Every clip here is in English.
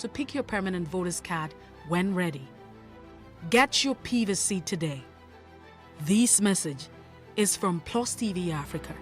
to pick your permanent voter's card when ready. Get your PVC today. This message is from PlusTvAfrica.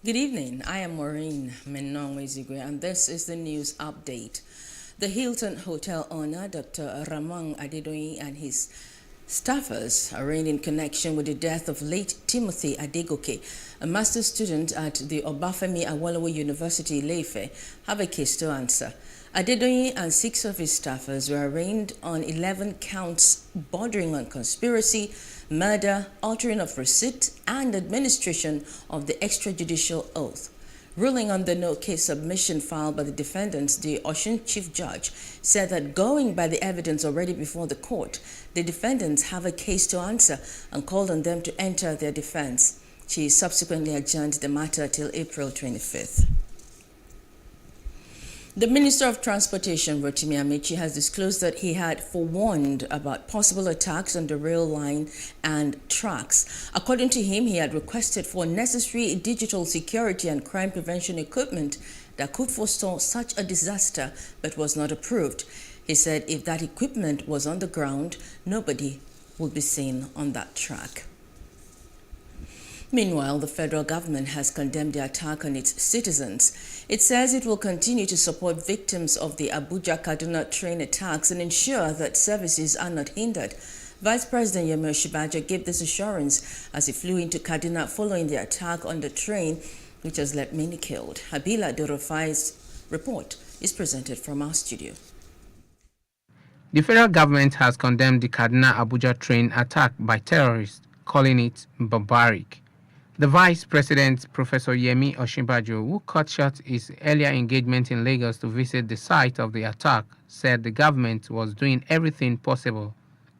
Good evening, I am Maureen Menongwezigwe and this is the news update. The Hilton Hotel owner, Dr. Ramon Adedoyin, and his staffers arraigned in connection with the death of late Timothy Adegoke, a master's student at the Obafemi Awolowo University, Ile-Ife, have a case to answer. Adedoyin and 6 of his staffers were arraigned on 11 counts bordering on conspiracy, murder, altering of receipt, and administration of the extrajudicial oath. Ruling on the no-case submission filed by the defendants, the Osun Chief Judge said that going by the evidence already before the court, the defendants have a case to answer and called on them to enter their defense. She subsequently adjourned the matter till April 25th. The Minister of Transportation, Rotimi Amici, has disclosed that he had forewarned about possible attacks on the rail line and tracks. According to him, he had requested for necessary digital security and crime prevention equipment that could forestall such a disaster, but was not approved. He said if that equipment was on the ground, nobody would be seen on that track. Meanwhile, the federal government has condemned the attack on its citizens. It says it will continue to support victims of the Abuja-Kaduna train attacks and ensure that services are not hindered. Vice President Yemi Osinbajo gave this assurance as he flew into Kaduna following the attack on the train, which has left many killed. Habila Dorofai's report is presented from our studio. The federal government has condemned the Kaduna-Abuja train attack by terrorists, calling it barbaric. The Vice President, Professor Yemi Osinbajo, who cut short his earlier engagement in Lagos to visit the site of the attack, said the government was doing everything possible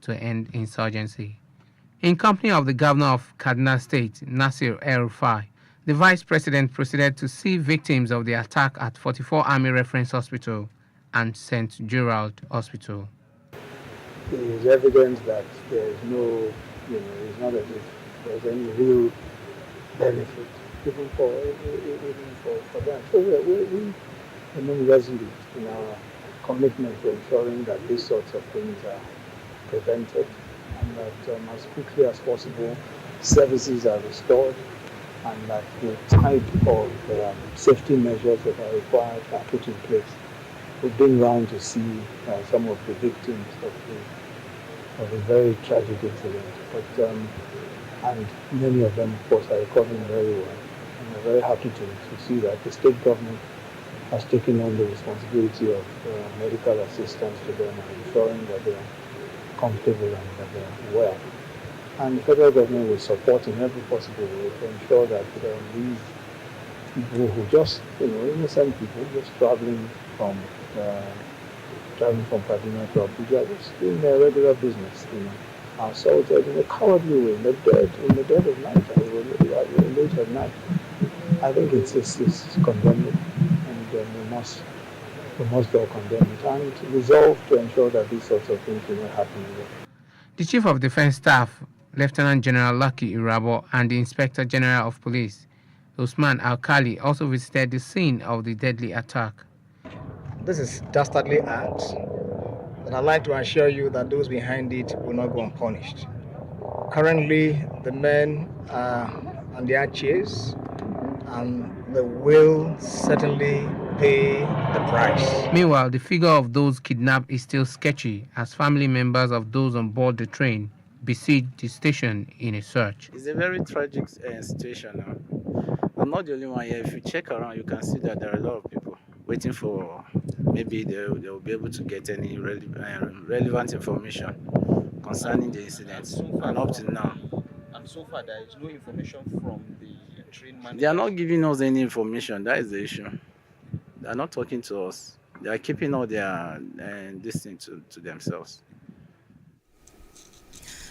to end insurgency. In company of the Governor of Kaduna State, Nasir El-Rufai, the Vice President proceeded to see victims of the attack at 44 Army Reference Hospital and St. Gerald Hospital. It is evident that there is no, it's not as if there's any real benefit, even for them. So we remain resolute in our commitment to ensuring that these sorts of things are prevented and that as quickly as possible services are restored and that the type of safety measures that are required are put in place. We've been round to see some of the victims of the very tragic incident, but and many of them, of course, are recovering very well. And we're very happy to see that the state government has taken on the responsibility of medical assistance to them and ensuring that they are comfortable and that they are well. And the federal government will support in every possible way to ensure that these people who just, innocent people just traveling from Kaduna to Abuja, just doing their regular business, are assaulted in a cowardly way in the dead of night, late at night. I think it's condemnable, and we must all condemn it and resolve to ensure that these sorts of things will not happen again. The Chief of Defense Staff, Lieutenant General Lucky Irabo, and the Inspector General of Police, Usman Alkali, also visited the scene of the deadly attack. This is dastardly act, and I'd like to assure you that those behind it will not go unpunished. Currently, the men are on their chase, and they will certainly pay the price. Meanwhile, the figure of those kidnapped is still sketchy, as family members of those on board the train besiege the station in a search. It's a very tragic situation now. I'm not the only one here. If you check around, you can see that there are a lot of people waiting for maybe they will be able to get any relevant information concerning the incident. And up to now, and so far there is no information from the train manager. They are not giving us any information. That is the issue. They are not talking to us. They are keeping all their this thing to themselves.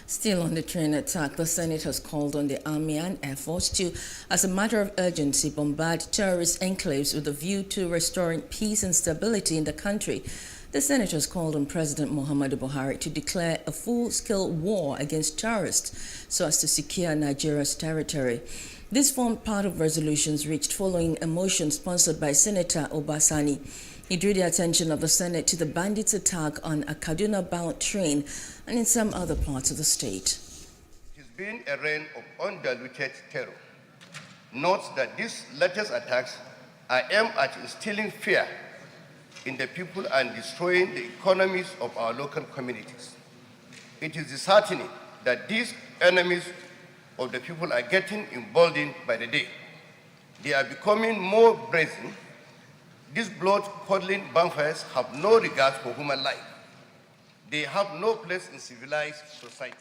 Still on the train attack, the Senate has called on the Army and Air Force to, as a matter of urgency, bombard terrorist enclaves with a view to restoring peace and stability in the country. The Senate has called on President Muhammadu Buhari to declare a full-scale war against terrorists so as to secure Nigeria's territory. This formed part of resolutions reached following a motion sponsored by Senator Obasani. He drew the attention of the Senate to the bandits' attack on a Kaduna-bound train and in some other parts of the state. It has been a reign of undiluted terror. Note that these latest attacks are aimed at instilling fear in the people and destroying the economies of our local communities. It is disheartening that these enemies of the people are getting emboldened by the day. They are becoming more brazen. These blood-curdling bonfires have no regard for human life. They have no place in civilized society.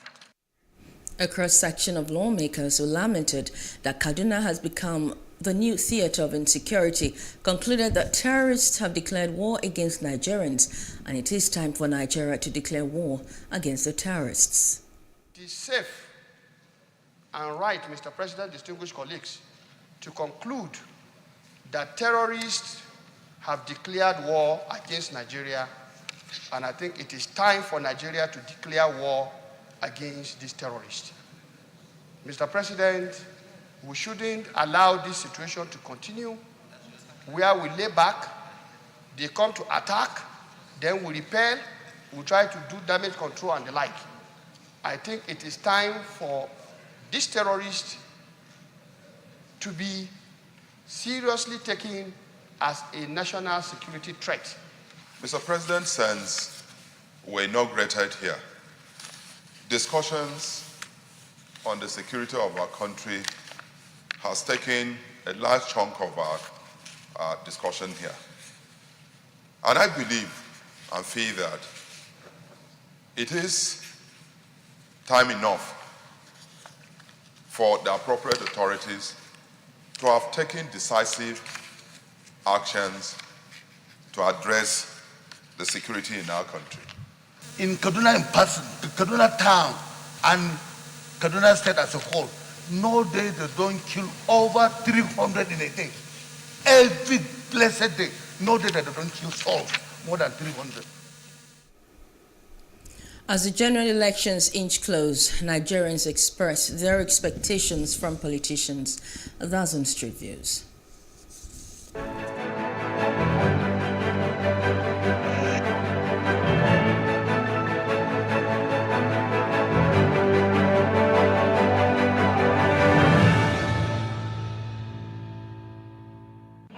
A cross-section of lawmakers who lamented that Kaduna has become the new theater of insecurity concluded that terrorists have declared war against Nigerians, and it is time for Nigeria to declare war against the terrorists. It is safe and right, Mr. President, distinguished colleagues, to conclude that terrorists have declared war against Nigeria, and I think it is time for Nigeria to declare war against these terrorists. Mr. President, we shouldn't allow this situation to continue, where we lay back, they come to attack, then we repel, we try to do damage control and the like. I think it is time for these terrorists to be seriously taken as a national security threat. Mr. President, since we're inaugurated here, discussions on the security of our country has taken a large chunk of our discussion here. And I believe and feel that it is time enough for the appropriate authorities to have taken decisive actions to address the security in our country. In Kaduna in person, Kaduna town and Kaduna state as a whole, no day they don't kill over 300 in a day. Every blessed day, no day that they don't kill souls, more than 300. As the general elections inch close, Nigerians express their expectations from politicians. That's on Street Views.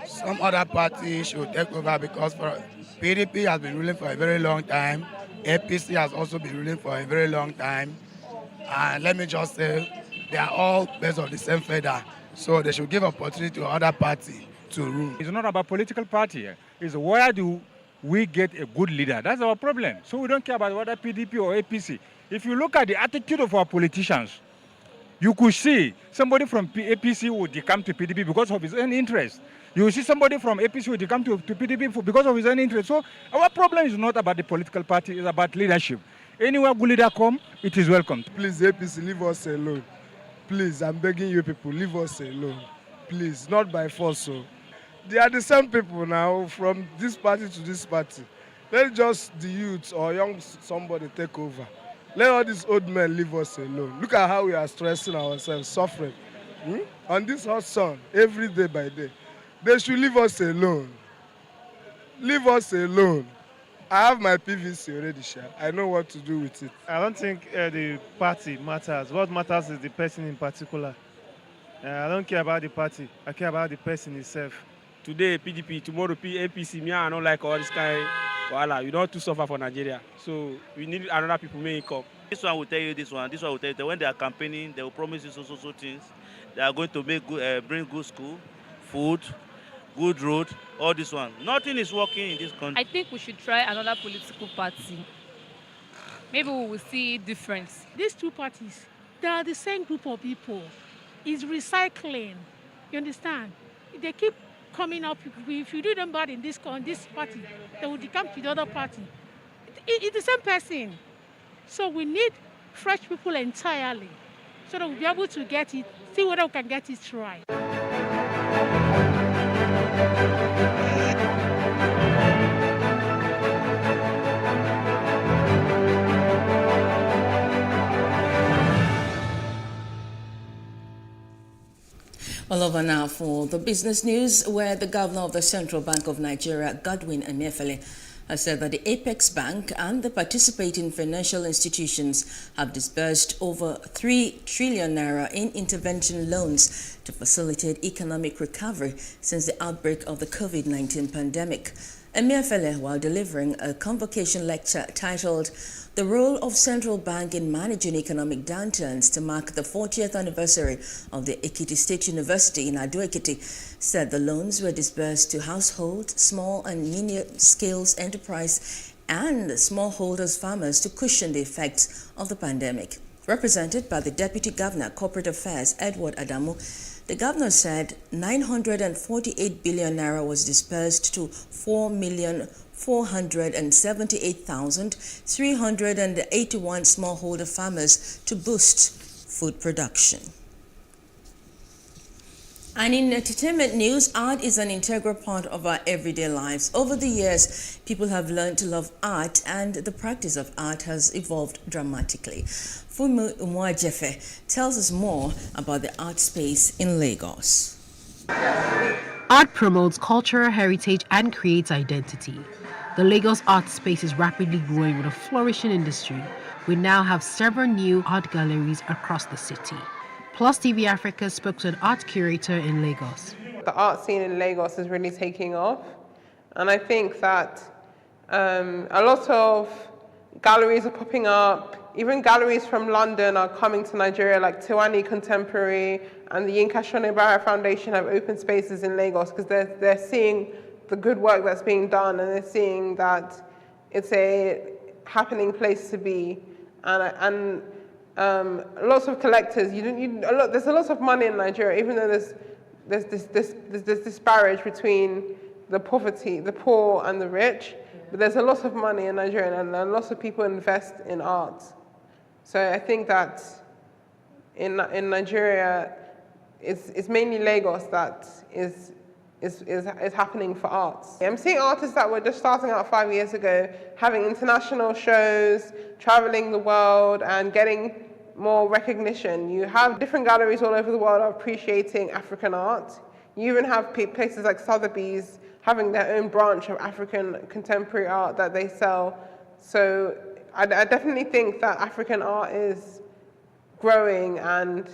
Some other parties should take over because PDP has been ruling for a very long time. APC has also been ruling for a very long time. And let me just say, they are all based on the same feather. So they should give opportunity to other parties to rule. It's not about political party. It's where do we get a good leader. That's our problem. So we don't care about whether PDP or APC. If you look at the attitude of our politicians, you could see somebody from APC would come to PDP because of his own interest. You see somebody from APC would come to PDP because of his own interest. So our problem is not about the political party, it's about leadership. Anywhere good leader come, it is welcome. Please, APC, leave us alone. Please, I'm begging you people, leave us alone. Please, not by force. So. They are the same people now, from this party to this party. Let just the youth or young somebody take over. Let all these old men leave us alone. Look at how we are stressing ourselves, suffering. On this hot sun, every day by day. They should leave us alone. Leave us alone. I have my PVC already, Sha. I know what to do with it. I don't think the party matters. What matters is the person in particular. I don't care about the party. I care about the person itself. Today, PDP, tomorrow, APC. Me, I don't like all this kind. Voila, you don't want to suffer for Nigeria. So we need another people make up. This one will tell you this one. This one will tell you that when they are campaigning, they will promise you so things. They are going to make good, bring good school, food, good road, all this one. Nothing is working in this country. I think we should try another political party. Maybe we will see difference. These two parties, They are the same group of people. It's recycling. You understand? They keep coming up. If you do them bad in this party, they will come to the other party. It's the same person. So we need fresh people entirely so that we'll be able to get it, see whether we can get it right. All over now for the business news, where the governor of the Central Bank of Nigeria, Godwin Emefiele, has said that the Apex Bank and the participating financial institutions have disbursed over 3 trillion naira in intervention loans to facilitate economic recovery since the outbreak of the COVID-19 pandemic. Emefiele, while delivering a convocation lecture titled "The Role of Central Bank in Managing Economic Downturns" to mark the 40th anniversary of the Ekiti State University in Ado-Ekiti, said the loans were disbursed to households, small and medium-scale enterprise and smallholders farmers to cushion the effects of the pandemic. Represented by the Deputy Governor, Corporate Affairs, Edward Adamu, the governor said 948 billion naira was disbursed to 4,478,381 smallholder farmers to boost food production. And in entertainment news, art is an integral part of our everyday lives. Over the years, people have learned to love art, and the practice of art has evolved dramatically. Fumu Umwajefe tells us more about the art space in Lagos. Art promotes cultural heritage and creates identity. The Lagos art space is rapidly growing with a flourishing industry. We now have several new art galleries across the city. PlusTvAfrica spoke to an art curator in Lagos. The art scene in Lagos is really taking off, and I think that a lot of galleries are popping up. Even galleries from London are coming to Nigeria, like Tiwani Contemporary and the Yinka Shonebara Foundation have open spaces in Lagos because they're seeing the good work that's being done, and they're seeing that it's a happening place to be. And lots of collectors. There's a lot of money in Nigeria, even though there's this disparage between the poor and the rich. But there's a lot of money in Nigeria, and lots of people invest in art. So I think that in Nigeria, it's mainly Lagos that is happening for arts. I'm seeing artists that were just starting out 5 years ago, having international shows, traveling the world, and getting more recognition. You have different galleries all over the world appreciating African art. You even have places like Sotheby's having their own branch of African contemporary art that they sell. So I definitely think that African art is growing, and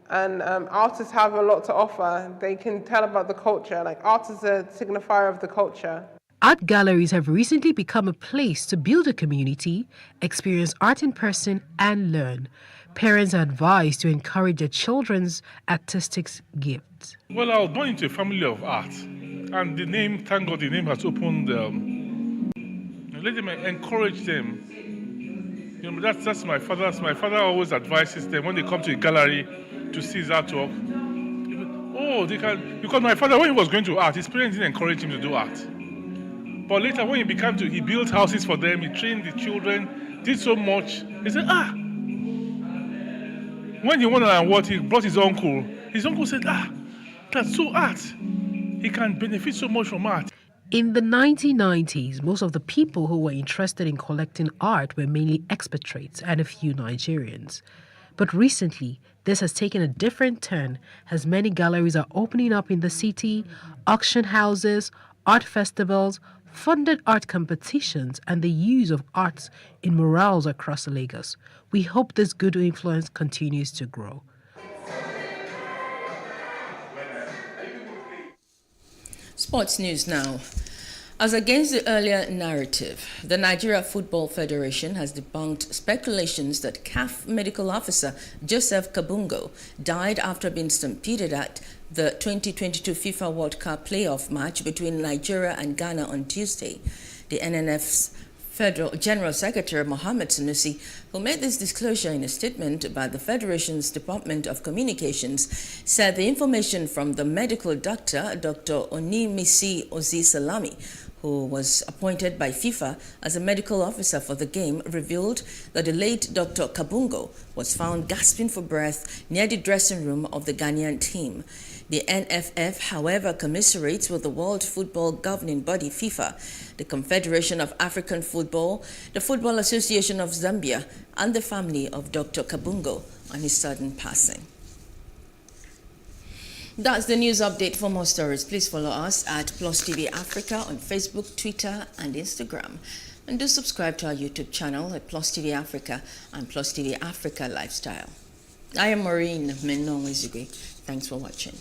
artists have a lot to offer. They can tell about the culture. Like, art is a signifier of the culture. Art galleries have recently become a place to build a community, experience art in person, and learn. Parents are advised to encourage their children's artistic gifts. Well, I was born into a family of art, and the name, thank God, the name has opened. Let them encourage them. You know, that's my father. My father always advises them when they come to a gallery to see his artwork. Oh, they can, because my father, when he was going to art, his parents didn't encourage him to do art. But later, when he built houses for them, he trained the children, did so much. He said, when he won an award, he brought his uncle. His uncle said, that's so art. He can benefit so much from art. In the 1990s, most of the people who were interested in collecting art were mainly expatriates and a few Nigerians. But recently, this has taken a different turn as many galleries are opening up in the city, auction houses, art festivals, funded art competitions, and the use of arts in murals across Lagos. We hope this good influence continues to grow. Sports news now. As against the earlier narrative, the Nigeria Football Federation has debunked speculations that CAF medical officer Joseph Kabungo died after being stampeded at the 2022 FIFA World Cup playoff match between Nigeria and Ghana on Tuesday. The NNF's Federal General Secretary Mohammed Sanusi, who made this disclosure in a statement by the Federation's Department of Communications, said the information from the medical doctor, Dr. Onimisi Ozisalami, who was appointed by FIFA as a medical officer for the game, revealed that the late Dr. Kabungo was found gasping for breath near the dressing room of the Ghanaian team. The NFF, however, commiserates with the World Football Governing Body FIFA, the Confederation of African Football, the Football Association of Zambia, and the family of Dr. Kabungo on his sudden passing. That's the news update. For more stories, please follow us at PlusTvAfrica on Facebook, Twitter, and Instagram. And do subscribe to our YouTube channel at PlusTvAfrica and PlusTvAfrica Lifestyle. I am Maureen Menong-Ezugwe. Thanks for watching.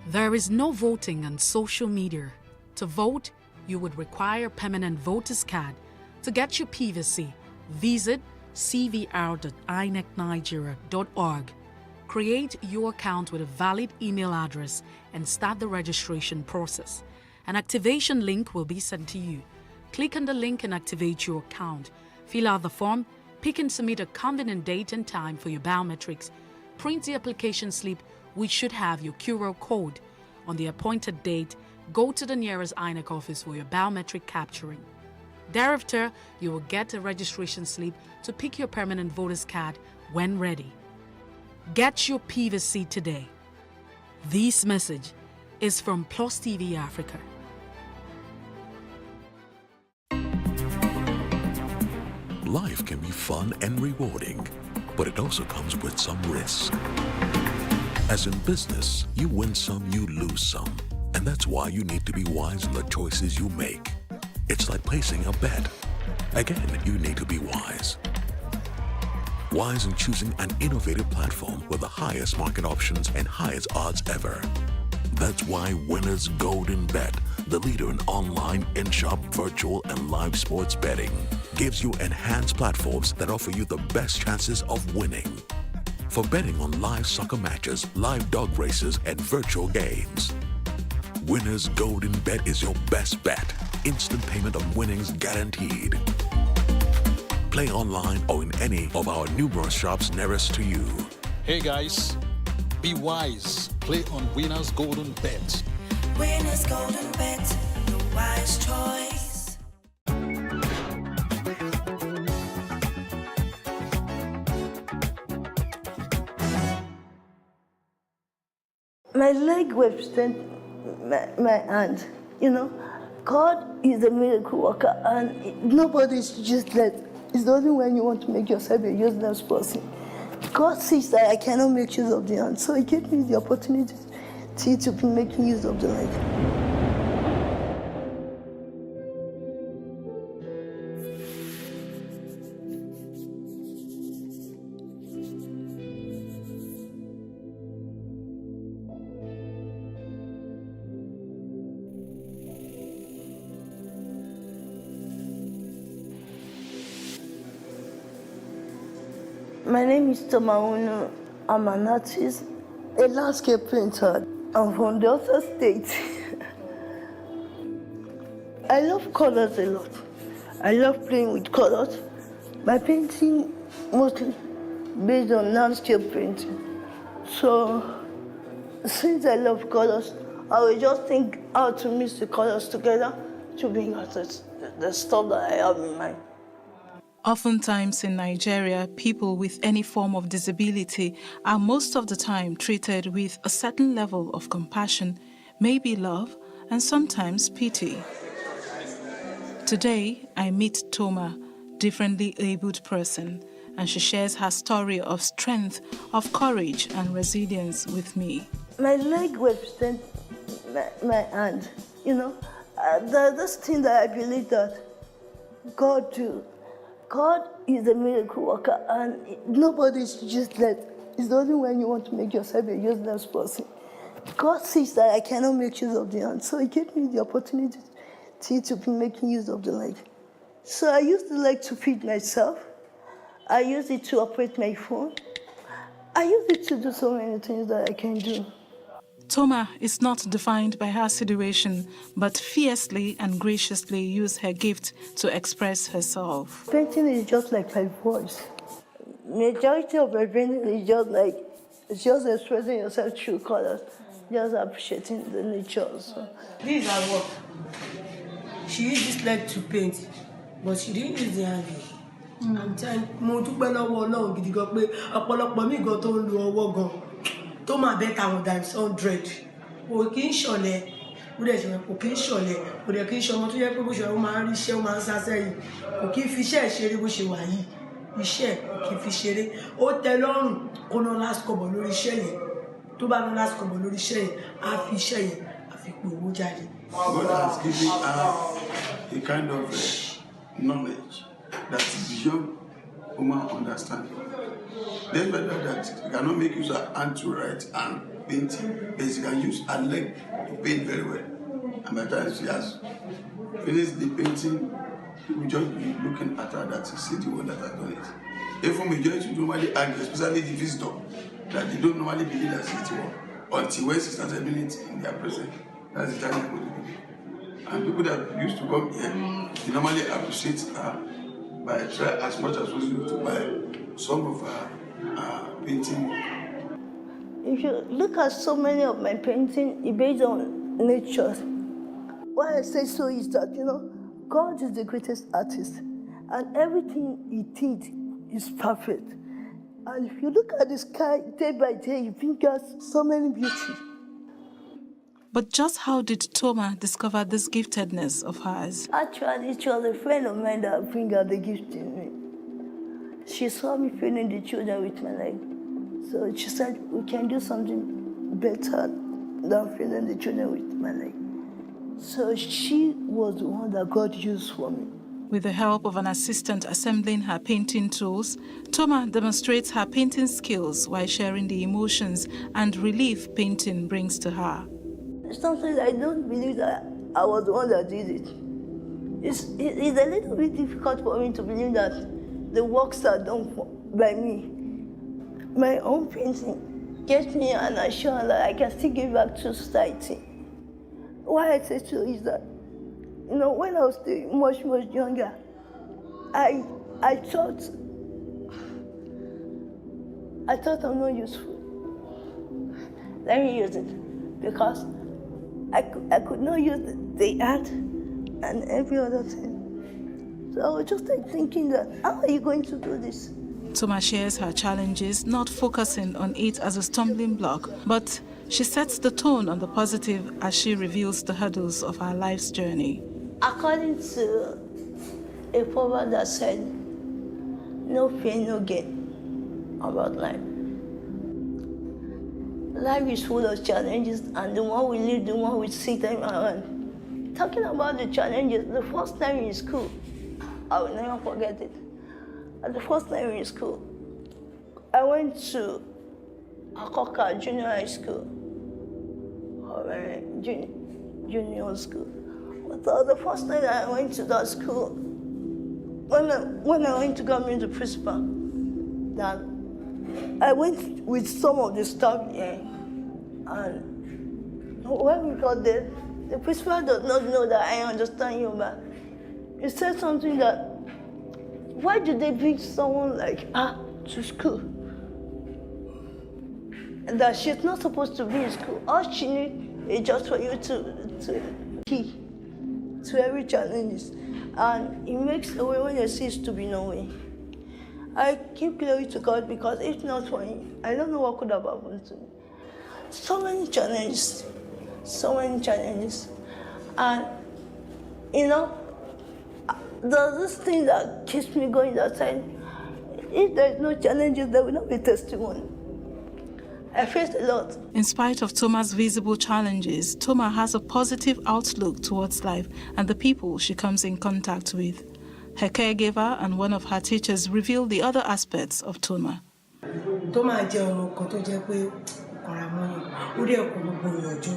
There is no voting on social media. To vote, you would require a permanent voter's card. To get your PVC, visit cvr.inecnigeria.org. Create your account with a valid email address and start the registration process. An activation link will be sent to you. Click on the link and activate your account. Fill out the form, pick and submit a convenient date and time for your biometrics. Print the application slip, which should have your QR code. On the appointed date, go to the nearest INEC office for your biometric capturing. Thereafter, you will get a registration slip to pick your permanent voter's card when ready. Get your PVC today. This message is from PlusTvAfrica. Life can be fun and rewarding, but it also comes with some risk. As in business, you win some, you lose some. And that's why you need to be wise in the choices you make. It's like placing a bet. Again, you need to be wise. Wise in choosing an innovative platform with the highest market options and highest odds ever. That's why Winners Golden Bet, the leader in online, in-shop, virtual, and live sports betting, gives you enhanced platforms that offer you the best chances of winning. For betting on live soccer matches, live dog races, and virtual games. Winners Golden Bet is your best bet. Instant payment of winnings guaranteed. Play online or in any of our numerous shops nearest to you. Hey guys, be wise. Play on Winners Golden Bet. Winners Golden Bet, the wise choice. My leg represents my hand, you know. God is a miracle worker, and nobody's useless. It's only when you want to make yourself a useless person. God sees that I cannot make use of the hand, so He gave me the opportunity to be making use of the leg. My name is Tomaunu. I'm an artist, a landscape painter. I'm from Delta State. I love colors a lot. I love playing with colors. My painting mostly based on landscape painting. So since I love colors, I will just think how to mix the colors together to bring out the stuff that I have in mind. Oftentimes in Nigeria, people with any form of disability are most of the time treated with a certain level of compassion, maybe love, and sometimes pity. Today, I meet Toma, differently abled person, and she shares her story of strength, of courage, and resilience with me. My leg represents my hand, you know. There's this thing that I believe that God do. God is a miracle worker, and nobody's useless. It's only when you want to make yourself a useless person. God sees that I cannot make use of the hand, so He gave me the opportunity to be making use of the leg. So I use the leg to feed myself. I use it to operate my phone. I use it to do so many things that I can do. Toma is not defined by her situation, but fiercely and graciously used her gift to express herself. Painting is just like my voice. Majority of my painting is just expressing yourself through colors, just appreciating the nature. So. This is her work. She used this leg to paint, but she didn't use the hand. I'm telling mo dúpẹ́ lọ́wọ́ Ọlọ́run gidi gan pé ọ̀pọ̀lọpọ̀ mi gan tó ń lo ọwọ́ gan tó máa bẹ́ tàwọn times 100 kò kí ń ṣọ̀lẹ ó dẹ̀ ṣe kò kí ń ṣọ̀lẹ kò dẹ̀ kí ń ṣọmọ tó yẹ pé bó ṣe ó máa ń rí iṣẹ́ ó máa ń sá sẹ́yìn kò kí ń fi iṣẹ́ ìṣeré bó ṣe wà yìí iṣẹ́ kò kí ń fi ṣeré ó tẹ́ lọ́rùn kó ná lásìkọ̀bọ̀ lórí iṣẹ́ yẹn tó bá ná lásìkọ̀bọ̀ lórí iṣẹ́ yẹn á fi iṣẹ́ yẹn á fi pè owó jáde. God has given her a kind of knowledge that is beyond human understanding. Then better that you cannot make use of hand to write and painting, but you can use her leg to paint very well. And by the time she has finished the painting, you will just be looking at her that you see the one that has done it. Even majority normally argue, especially the visitor, that they don't normally believe that she's the one until when she started doing it in their presence. That's the time they go to believe. And people that used to come here, they normally appreciate her by try as much as possible to buy some of her painting. If you look at so many of my paintings, it's based on nature. Why I say so is that, God is the greatest artist, and everything He did is perfect. And if you look at the sky day by day, you think there's so many beauty. But just how did Toma discover this giftedness of hers? Actually, it was a friend of mine that bring out the gift in me. She saw me feeding the children with my leg. So she said, we can do something better than feeding the children with my leg. So she was the one that God used for me. With the help of an assistant assembling her painting tools, Toma demonstrates her painting skills while sharing the emotions and relief painting brings to her. Sometimes I don't believe that I was the one that did it. It's a little bit difficult for me to believe that the works are done by me. My own painting gets me an assurance that I can still give back to society. Why I say so is that, when I was still much younger, I thought I'm not useful. Let me use it, because I could not use the art and every other thing. So I was just thinking that, how are you going to do this? Toma shares her challenges, not focusing on it as a stumbling block, but she sets the tone on the positive as she reveals the hurdles of her life's journey. According to a proverb that said, no pain, no gain about life. Life is full of challenges, and the more we live, the more we see them around. Talking about the challenges, the first time in school, I will never forget it. At the first time in school, I went to Akoka Junior High School, or junior school. But the first time I went to that school, when I went to go meet the principal, that I went with some of the staff here, and when we got there, the principal does not know that I understand Yoruba. He said something that, why do they bring someone like her to school? And that she's not supposed to be in school. All she needs is just for you to key to every challenge. And it makes a way when there seems to be no way. I give glory to God, because if not for Him, I don't know what could have happened to me. So many challenges. And, there's this thing that keeps me going that time. If there's no challenges, there will not be testimony. I faced a lot. In spite of Toma's visible challenges, Toma has a positive outlook towards life and the people she comes in contact with. Her caregiver and one of her teachers reveal the other aspects of Toma. Toma jẹ́ ọmọ kan tó jẹ́ pé ọ̀rọ̀ mọ́yàn ó dẹ̀ kó gbogbo ìyànjú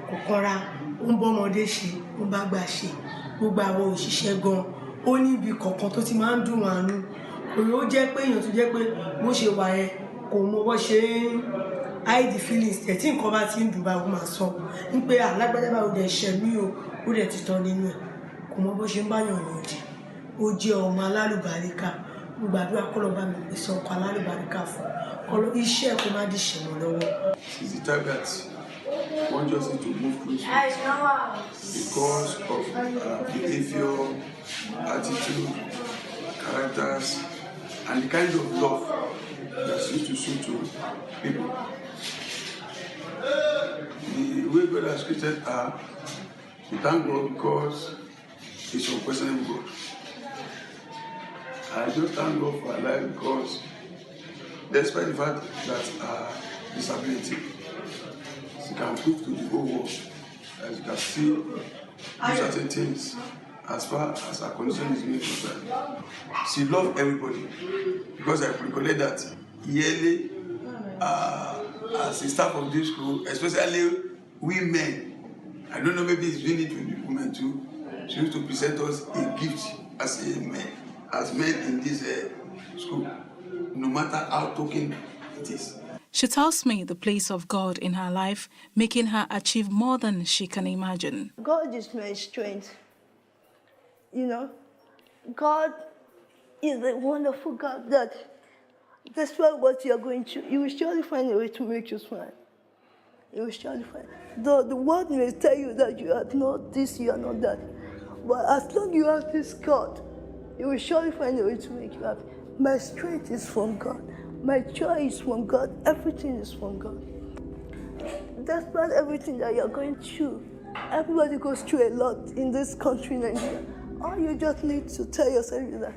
kò kọ́ra ó ń bọ́mọdé ṣe ó ń bá gbà ṣe gbogbo àwọn òṣìṣẹ́ gan ó ní ibi kọ̀ọ̀kan tó ti máa ń dùn àánú òye ó jẹ́ pé èèyàn tó jẹ́ pé bó ṣe wà yẹn kò mọ bó ṣe ń hide feelings tẹ̀ tí nǹkan bá ti ń dùn bá ó máa sọ ń pé alágbádá bá ó dẹ̀ ṣẹ̀ mí o ó dẹ̀ ti tán nínú ẹ̀ kò mọ bó ṣe ń báyàn yàn jẹ ó jẹ́ ọmọ alálùbáríkà gbogbo àdúrà kọ́ lọ́ọ́ bá mi pèsè ọkọ̀ alálùbáríkà fún kọ́ iṣẹ́ kó má di ṣẹ̀wọ̀n lọ́wọ́. She's the type that one just need to move close because of behavior, attitude, characters, and the kind of love that she used to show to people. The way God has created her, we thank God because He's unquestionable God. I just thank God for her life because despite the fact that her disability, she can prove to the whole world that she can still do certain things as far as her condition is being concerned. She loves everybody because I recollect that yearly as the staff of this school, especially we men, I don't know, maybe it's doing it with the women too, she used to present us a gift as men in this school, no matter how token it is. She tells me the place of God in her life, making her achieve more than she can imagine. God is my strength. You know, God is a wonderful God that despite what you're going through, you will surely find a way to make you smile. You will surely find. Though the world may tell you that you are not this, you are not that. But as long as you have this God, you will surely find a way to make you happy. My strength is from God. My joy is from God. Everything is from God. Despite everything that you're going through, everybody goes through a lot in this country, Nigeria. All you just need to tell yourself is that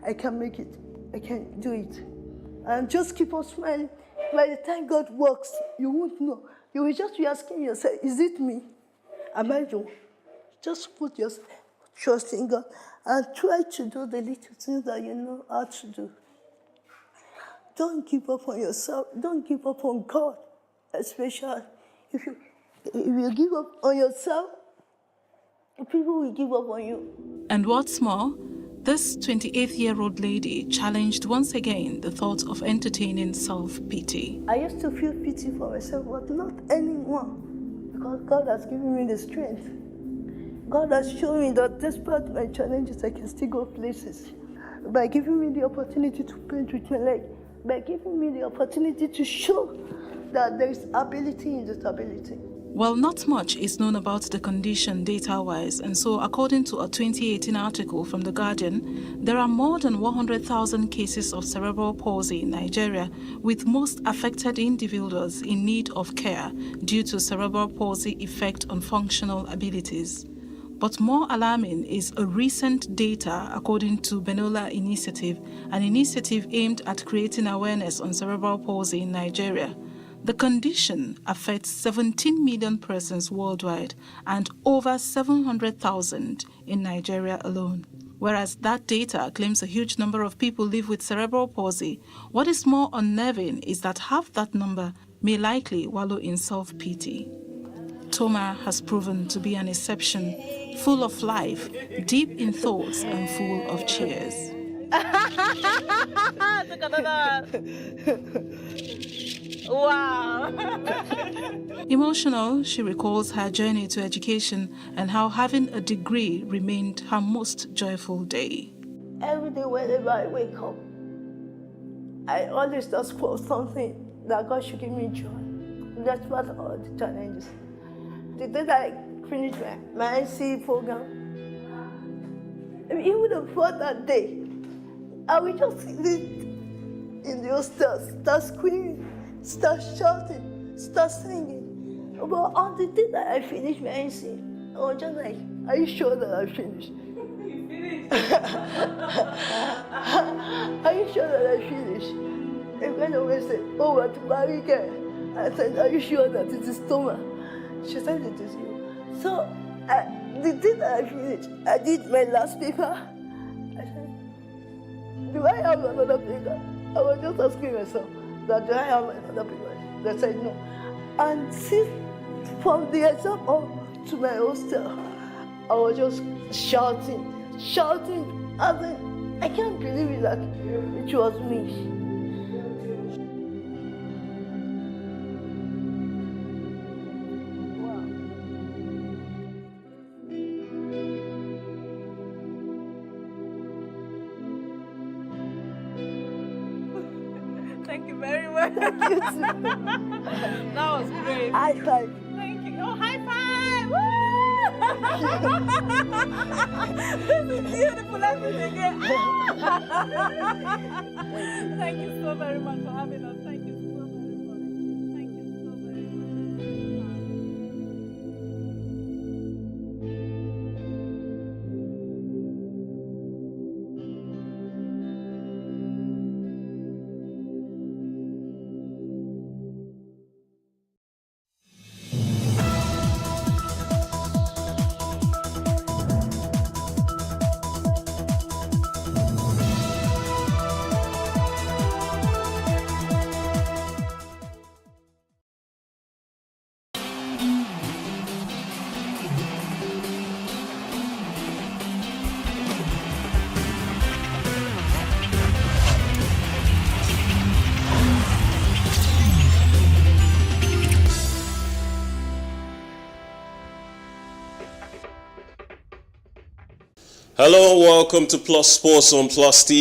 I can make it. I can do it. And just keep on smiling. By the time God works, you won't know. You will just be asking yourself, is it me? Am I the one? Just put your trust in God and try to do the little things that you know how to do. Don't give up on yourself. Don't give up on God, especially if you give up on yourself, people will give up on you. And what's more, this 28-year-old lady challenged once again the thought of entertaining self-pity. I used to feel pity for myself, but not anymore, because God has given me the strength. God has shown me that despite my challenges, I can still go places. By giving me the opportunity to paint with my leg, by giving me the opportunity to show that there is ability in disability. Well, not much is known about the condition data-wise, and so according to a 2018 article from The Guardian, there are more than 100,000 cases of cerebral palsy in Nigeria, with most affected individuals in need of care due to cerebral palsy effect on functional abilities. But more alarming is a recent data according to Benola Initiative, an initiative aimed at creating awareness on cerebral palsy in Nigeria. The condition affects 17 million persons worldwide and over 700,000 in Nigeria alone. Whereas that data claims a huge number of people live with cerebral palsy, what is more unnerving is that half that number may likely wallow in self-pity. Toma has proven to be an exception, full of life, deep in thoughts and full of cheers. Wow! Emotional, she recalls her journey to education and how having a degree remained her most joyful day. Every day whenever I wake up, I always ask for something that God should give me joy. That's what all the challenges. The day that I finished my NC program, even before that day, I would just sit in the hostel, start screaming, start shouting, start singing. But on the day that I finished my NC, I was just like, are you sure that I finished? You finished? Are you sure that I finished? And when I said, oh, what PlusTvAfrica? I said, are you sure that it is Toma? She said it is you. So the day that I finished, I did my last paper. I said, do I have another paper? I was just asking myself, that do I have another paper? They said no. And since from the exam hall to my hostel, I was just shouting. I can't believe it that it was me. Thank you very much. Thank you too. That was great. High five. Thank you. Oh, high five! Woo! This is beautiful. Let me again. Thank you so very much for having us. Thank you so very much. Thank you so very much. Hello and welcome to Plus Sports on Plus TV.